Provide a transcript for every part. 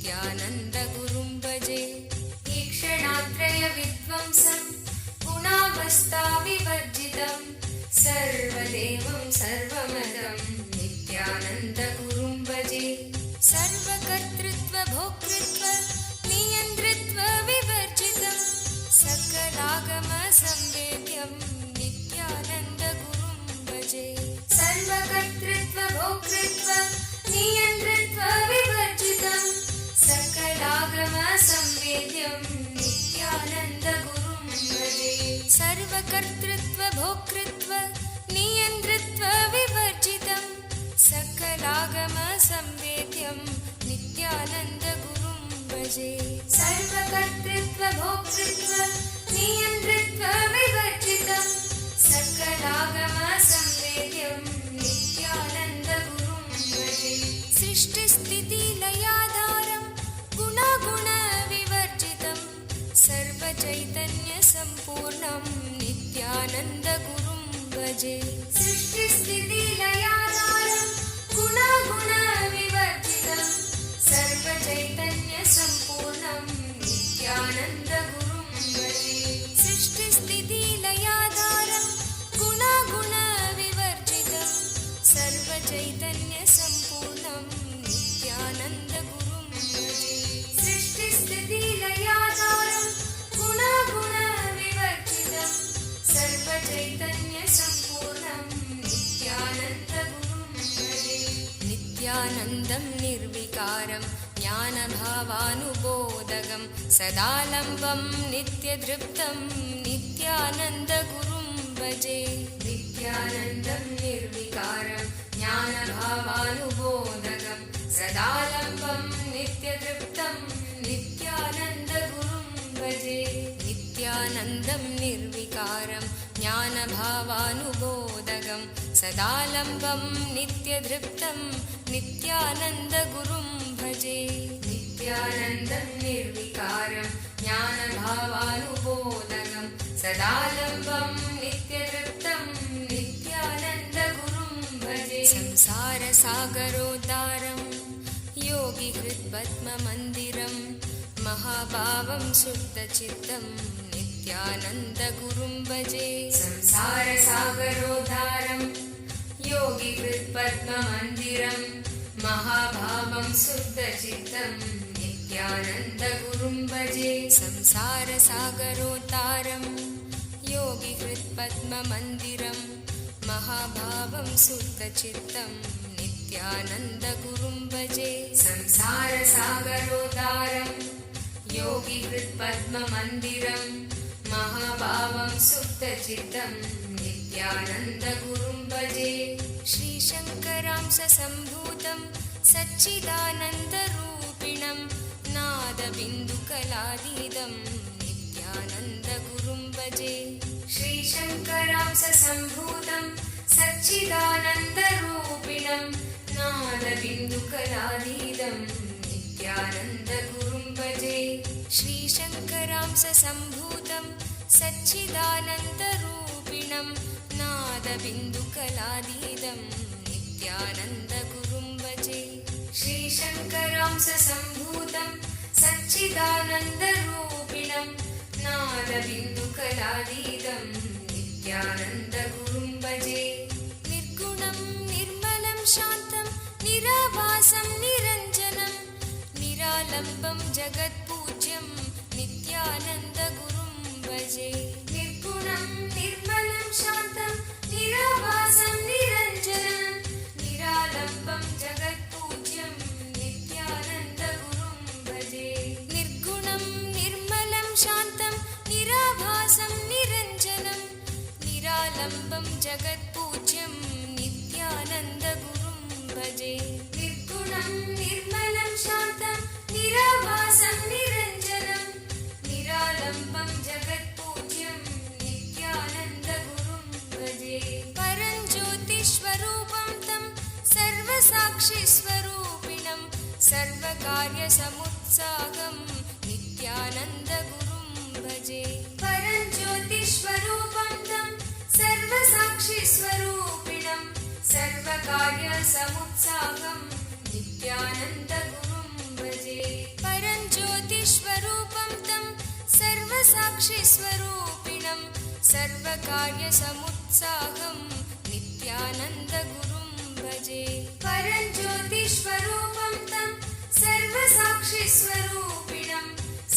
नित्यानन्दगुरुं भजे। ईक्षणात्रय विद्वंसं गुणावस्थाविवर्जितं सर्वदेवं सर्वमदं नित्यानन्दगुरुं भजे। सर्वकर्तृत्व भोक्तृत्व नियन्त्रित्व विवर्जितं सकलागम संवेद्यं नित्यानन्दगुरुं भजे। सर्वकर्तृत्व भोक्तृत्व नियन्त्रित्व विवर्जितं सकलागम संवेद्यं नित्यानन्दगुरुं भजे। सर्वकर्तृत्व भोक्तृत्व नियन्त्रित्व विवर्जितं सकलागम संवेद्यं नित्यानन्दगुरुं भजे। सर्वकर्तृत्व भोक्तृत्व नियन्त्रित्व विवर्जितं सकलागम संवेद्यं नित्यानन्दगुरुं भजे। सृष्टिस्थितिलयाधारं गुणागुणविवर्जितं सर्वचैतन्यसम्पूर्णं नित्यानन्दगुरुं भजे। सृष्टिस्थितिलयाधारं गुणागुणविवर्जितं सर्वचैतन्यसम्पूर्णं नित्यानन्दगुरुं भजे। सृष्टिस्थितिलयाधारं गुणागुणविवर्जितं सर्वचैतन्यसम्पूर्णं नित्यानन्दगुरुं भजे। सृष्टिस्थितिलयाधारं गुणागुणविवर्जितं सर्वचैतन्यसम्पूर्णं नित्यानन्दगुरुं भजे। नित्यानन्दं निर्विकारं ज्ञानभावानुबोधकं सदालम्बं नित्यतृप्तं नित्यानन्दगुरुं भजे। नित्यानन्दं निर्विकारं ज्ञानभावानुबोधकं सदालम्बं नित्यतृप्तं नित्यानन्दगुरुं भजे। नित्यानन्दं निर्विकारं ज्ञानभावानुबोधकं सदालम्बं नित्यतृप्तं नित्यानन्दगुरुं भजे। नित्यानन्दं निर्विकारं ज्ञानभावानुबोधकं सदालम्बं नित्यतृप्तं नित्यानन्दगुरुं भजे। संसारसागरोद्धारं योगिहृत्पद्ममन्दिरं महाभावं शुद्धचित्तं नित्यानन्दगुरुं भजे। संसारसागरोद्धारं योगिहृत्पद्ममन्दिरं महाभावं शुद्धचित्तं नित्यानन्दगुरुं भजे। संसारसागरोद्धारं योगिहृत्पद्ममन्दिरं महाभावं शुद्धचित्तं नित्यानन्दगुरुं भजे। संसारसागरोद्धारं योगिहृत्पद्ममन्दिरं महाभावं शुद्धचित्तं नित्यानन्दगुरुं भजे। श्रीशङ्करांशसम्भूतं सच्चिदानन्दरूपिणं नादबिन्दुकलातीतं नित्यानन्दगुरुं भजे। श्रीशङ्करांशसम्भूतं सच्चिदानन्दरूपिणं नादबिन्दुकलातीतं नित्यानन्दगुरुं भजे। श्रीशङ्करांशसम्भूतं सच्चिदानन्दरूपिणं नादबिन्दुकलातीतं नित्यानन्दगुरुं भजे। श्रीशङ्करांशसम्भूतं सच्चिदानन्दरूपिणं नादबिन्दुकलातीतं नित्यानन्दगुरुं भजे। निर्गुणं निर्मलं शान्तं निराभासं निरञ्जनं निरालम्बं जगत्पूज्यं नित्यानन्दगुरुं भजे। निर्गुणं निर्मलं शान्तं निराभासं निरञ्जनं निरालम्बं जगत्पूज्यं नित्यानन्दगुरुं भजे। निर्गुणं निर्मलं शान्तं निराभासं निरञ्जनं निरालम्बं जगत्पूज्यं नित्यानन्दगुरुं भजे। निर्गुणं निर्मलं शान्तं निराभासं निरञ्जनं निरालम्बं जगत्पूज्यं नित्यानन्दगुरुं भजे। परञ्ज्योतिस्वरूपं तं सर्वसाक्षिस्वरूपिणं सर्वकार्यसमुत्साहं नित्यानन्दगुरुं भजे। परञ्ज्योतिस्वरूपं तं सर्वसाक्षिस्वरूपिणं सर्वकार्यसमुत्साहं नित्यानन्दगुरुं भजे। सर्वसाक्षिस्वरूपिणं सर्वकार्यसमुत्साहं नित्यानन्दगुरुं भजे परञ्ज्योतिस्वरूपं तं सर्वसाक्षिस्वरूपिणं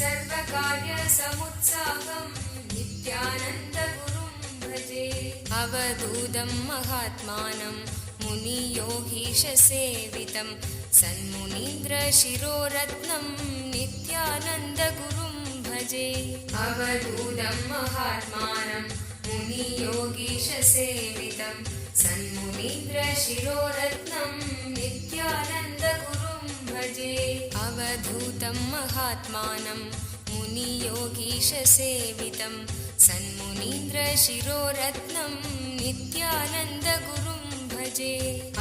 सर्वकार्यसमुत्साहं नित्यानन्दगुरुं भजे अवधूतं महात्मानं मुनियोगीशसेवितं सन्मुनीन्द्रशिरोरत्नं नित्यानन्दगुरुं भजे अवधूतं महात्मानं मुनियोगीशसेवितं सन्मुनीन्द्रशिरोरत्नं नित्यानन्दगुरुं भजे अवधूतं महात्मानं मुनियोगीशसेवितं सन्मुनीन्द्रशिरोरत्नं नित्यानन्दगुरुं भजे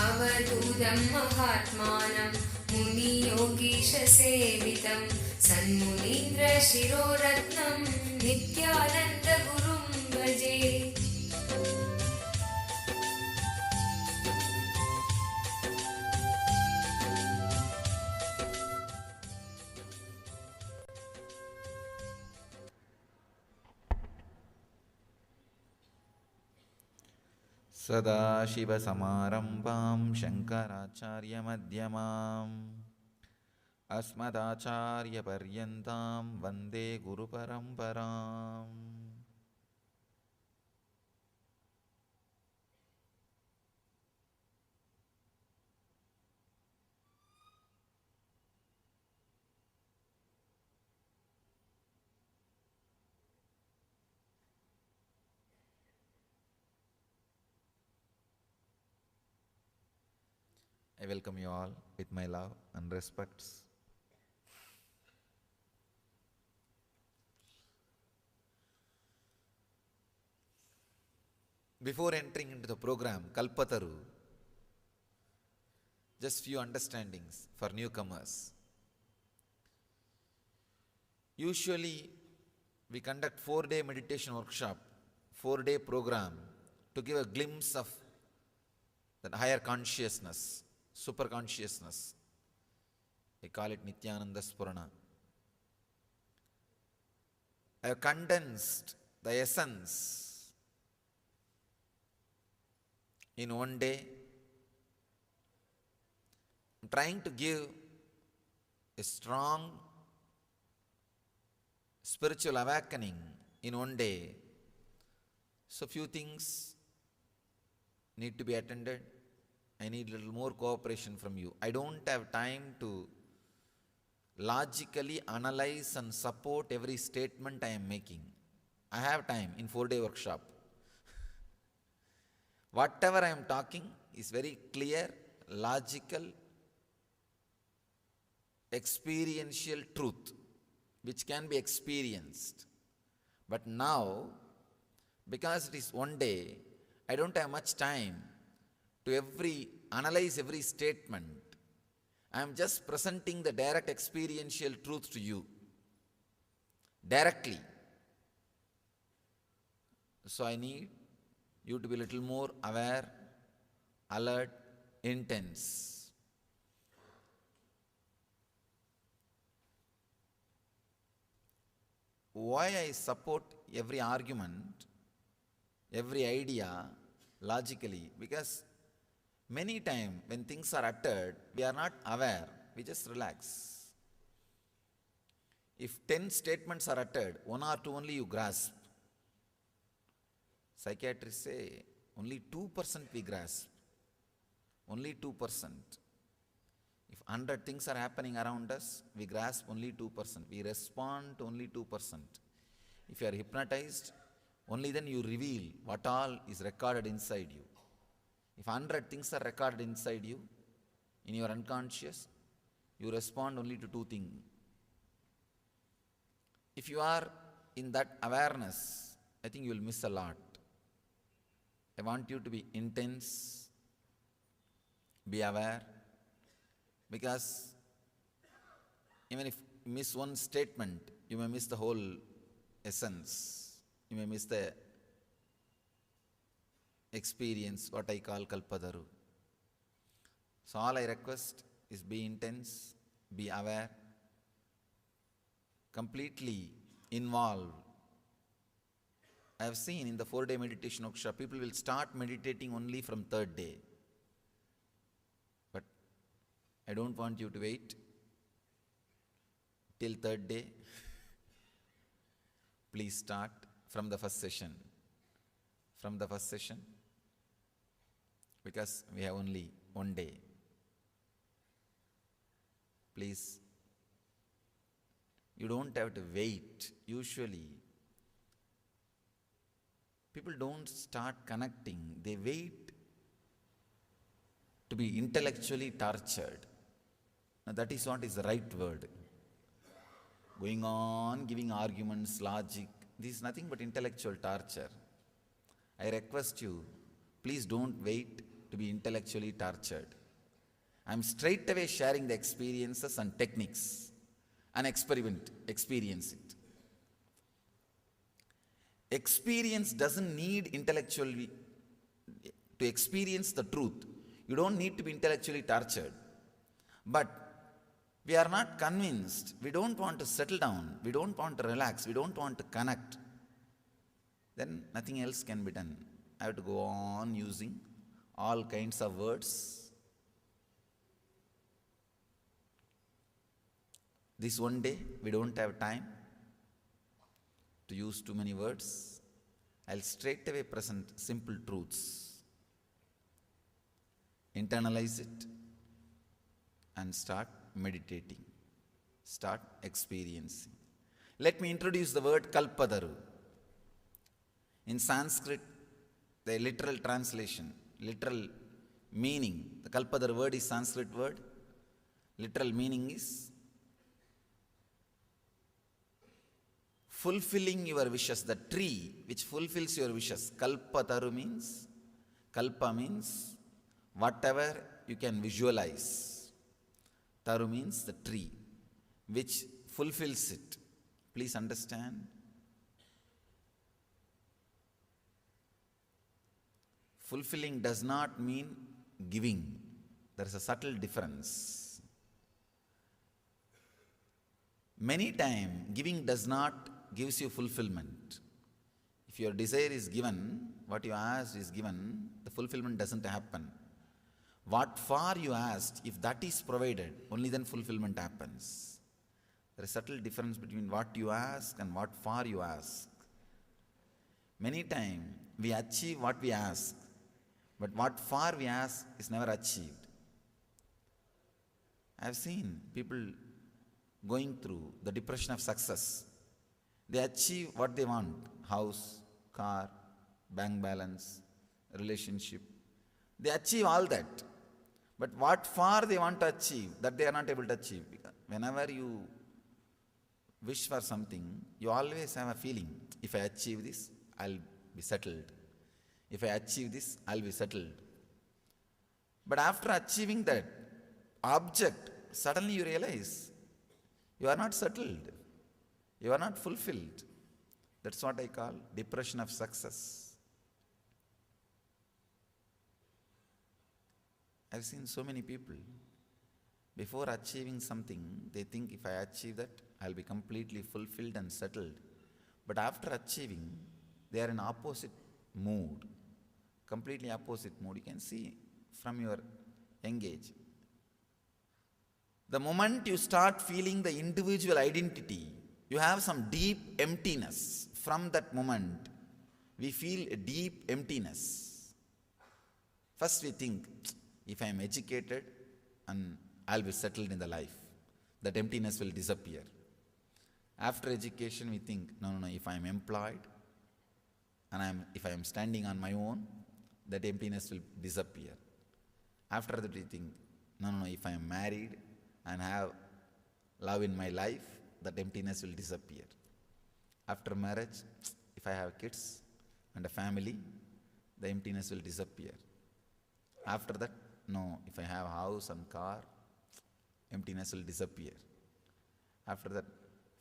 अवधूतं महात्मानं मुनियोगीशसेवितं सन्मुनीन्द्रशिरोरत्नं नित्यानन्दगुरुं भजे सदाशिवसमारम्भां शङ्कराचार्यमध्यमाम् अस्मदाचार्यपर्यन्तां वन्दे गुरुपरम्पराम्. I welcome you all with my love and respects. Before entering into the program, Kalpataru, just few understandings for newcomers. Usually, we conduct 4-day meditation workshop, 4-day program to give a glimpse of that higher consciousness, super consciousness. We call it Nityananda Spurana. I have condensed the essence in one day. I'm trying to give a strong spiritual awakening in one day. So few things need to be attended. I need a little more cooperation from you. I don't have time to logically analyze and support every statement I am making. I have time in 4-day workshop. Whatever I am talking is very clear, logical, experiential truth, which can be experienced. But now, because it is one day, I don't have much time to analyze every statement. I am just presenting the direct experiential truth to you, directly. So I need you to be a little more aware, alert, intense. Why I support every argument, every idea logically? Because many times when things are uttered, we are not aware, we just relax. If 10 statements are uttered, 1 or 2 only you grasp. Psychiatrists say only 2% we grasp. Only 2%. If 100 things are happening around us, we grasp only 2%. We respond to only 2%. If you are hypnotized, only then you reveal what all is recorded inside you. If 100 things are recorded inside you, in your unconscious, you respond only to 2 things. If you are in that awareness, I think you will miss a lot. I want you to be intense, be aware, because even if you miss one statement, you may miss the whole essence. You may miss the experience, what I call Kalpataru. So all I request is be intense, be aware, completely involved I have seen in the 4-day meditation workshop, people will start meditating only from third day. But I don't want you to wait till third day. Please start from the first session. From the first session, because we have only one day. Please, you don't have to wait. Usually, people don't start connecting. They wait to be intellectually tortured. Now, that is what is the right word. Going on, giving arguments, logic. This is nothing but intellectual torture. I request you, please don't wait to be intellectually tortured. I am straight away sharing the experiences and techniques and experience it. Experience doesn't need intellectually to experience the truth. You don't need to be intellectually tortured. But we are not convinced. We don't want to settle down. We don't want to relax. We don't want to connect. Then nothing else can be done. I have to go on using all kinds of words. This one day, we don't have time to use too many words. I'll straight away present simple truths. Internalize it and start meditating. Start experiencing. Let me introduce the word Kalpadaru. In Sanskrit, the literal translation, literal meaning, the Kalpadaru word is Sanskrit word. Literal meaning is fulfilling your wishes, the tree which fulfills your wishes. Kalpataru means, kalpa means whatever you can visualize. Taru means the tree which fulfills it. Please understand. Fulfilling does not mean giving. There is a subtle difference. Many times, giving does not gives you fulfillment. If your desire is given, what you asked is given, the fulfillment doesn't happen. What for you asked, if that is provided, only then fulfillment happens. There is a subtle difference between what you ask and what for you ask. Many times, we achieve what we ask, but what for we ask is never achieved. I have seen people going through the depression of success. They achieve what they want: house, car, bank balance, relationship. They achieve all that. But what for they want to achieve, that they are not able to achieve. Whenever you wish for something, you always have a feeling, if I achieve this, I'll be settled. If I achieve this, I'll be settled. But after achieving that object, suddenly you realize you are not settled. You are not fulfilled. That's what I call depression of success. I've seen so many people, before achieving something, they think if I achieve that, I'll be completely fulfilled and settled. But after achieving, they are in opposite mood. Completely opposite mood. You can see from your young age. The moment you start feeling the individual identity, you have some deep emptiness. From that moment, we feel a deep emptiness. First we think, if I am educated and I'll be settled in the life, that emptiness will disappear. After education, we think, no, if I am employed and if I am standing on my own, that emptiness will disappear. After that, we think, no, if I am married and have love in my life, that emptiness will disappear. After marriage, if I have kids and a family, the emptiness will disappear. After that, no, if I have a house and car, emptiness will disappear. After that,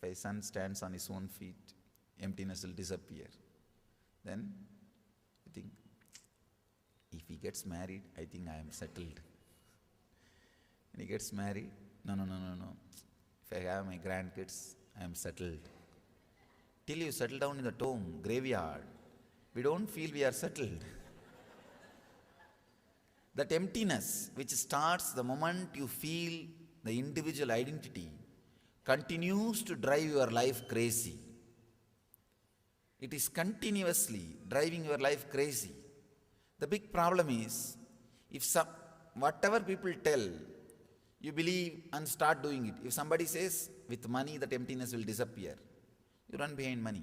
if a son stands on his own feet, emptiness will disappear. Then I think, if he gets married, I think I am settled. When he gets married, no. If I have my grandkids, I am settled. Till you settle down in the tomb, graveyard, we don't feel we are settled. That emptiness, which starts the moment you feel the individual identity, continues to drive your life crazy. It is continuously driving your life crazy. The big problem is, whatever people tell, you believe and start doing it. If somebody says, with money that emptiness will disappear, you run behind money.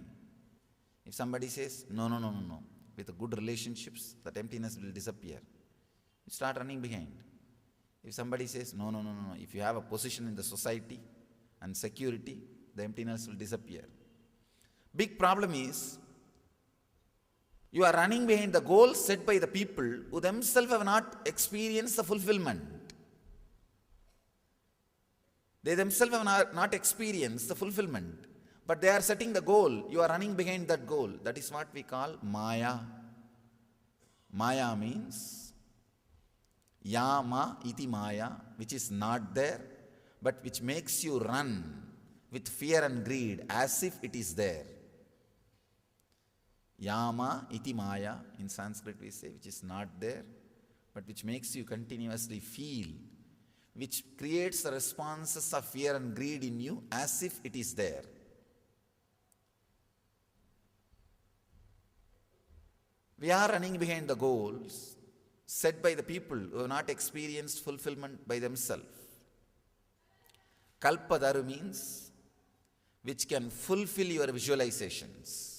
If somebody says, no, with good relationships, that emptiness will disappear, you start running behind. If somebody says, no, if you have a position in the society and security, the emptiness will disappear. Big problem is, you are running behind the goals set by the people who themselves have not experienced the fulfillment. They themselves have not experienced the fulfillment, but they are setting the goal. You are running behind that goal. That is what we call Maya. Maya means Yama iti Maya, which is not there, but which makes you run with fear and greed as if it is there. Yama iti Maya, in Sanskrit we say, which is not there, but which makes you continuously feel, which creates the responses of fear and greed in you as if it is there. We are running behind the goals set by the people who have not experienced fulfillment by themselves. Kalpadaru means which can fulfill your visualizations.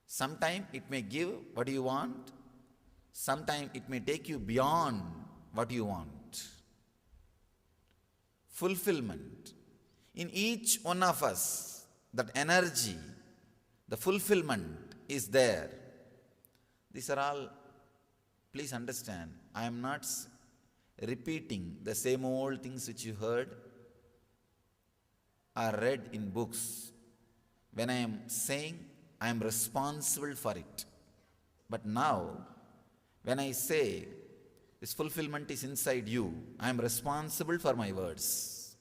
Sometimes it may give what you want, sometimes it may take you beyond what you want. Fulfillment. In each one of us, that energy, the fulfillment is there. These are all, please understand, I am not repeating the same old things which you heard or read in books. When I am saying, I am responsible for it. But now, when I say this fulfillment is inside you, I am responsible for my words.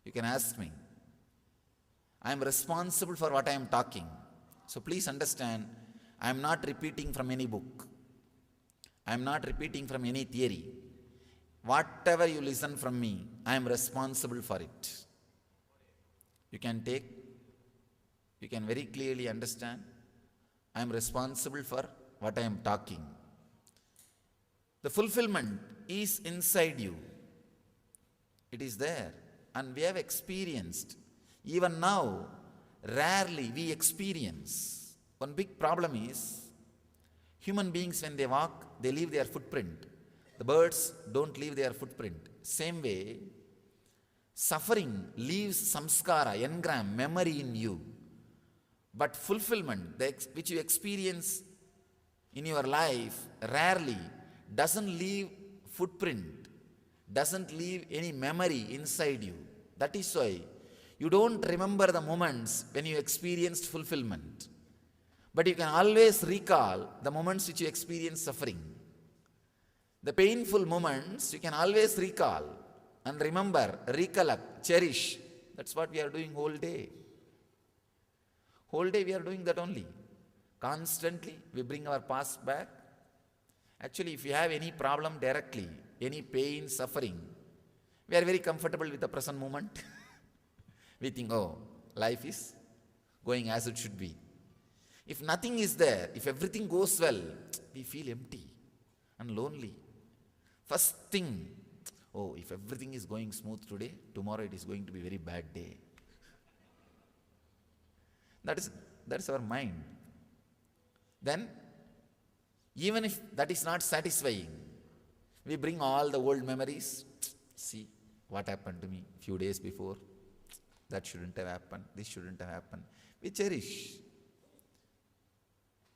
You can ask me. I am responsible for what I am talking. So please understand, I am not repeating from any book. I am not repeating from any theory. Whatever you listen from me, I am responsible for it. You can very clearly understand, I am responsible for what I am talking. The fulfillment is inside you. It is there. And we have experienced. Even now, rarely we experience. One big problem is, human beings when they walk, they leave their footprint. The birds don't leave their footprint. Same way, suffering leaves samskara, engram, memory in you. But fulfillment, which you experience in your life, rarely doesn't leave footprint, doesn't leave any memory inside you. That is why you don't remember the moments when you experienced fulfillment. But you can always recall the moments which you experienced suffering. The painful moments you can always recall and remember, recollect, cherish. That's what we are doing whole day. Whole day we are doing that only. Constantly we bring our past back. Actually, if you have any problem directly, any pain, suffering, we are very comfortable with the present moment. We think, oh, life is going as it should be. If nothing is there, if everything goes well, we feel empty and lonely. First thing, oh, if everything is going smooth today, tomorrow it is going to be a very bad day. That is our mind. Then, even if that is not satisfying, we bring all the old memories. See what happened to me a few days before. That shouldn't have happened. This shouldn't have happened. We cherish.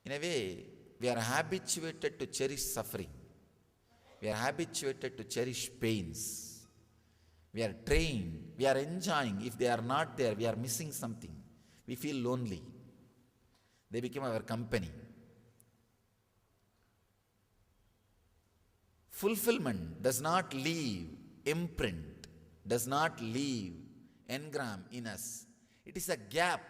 In a way, we are habituated to cherish suffering. We are habituated to cherish pains. We are trained. We are enjoying. If they are not there, we are missing something. We feel lonely. They become our company. Fulfillment does not leave imprint, does not leave engram in us. It is a gap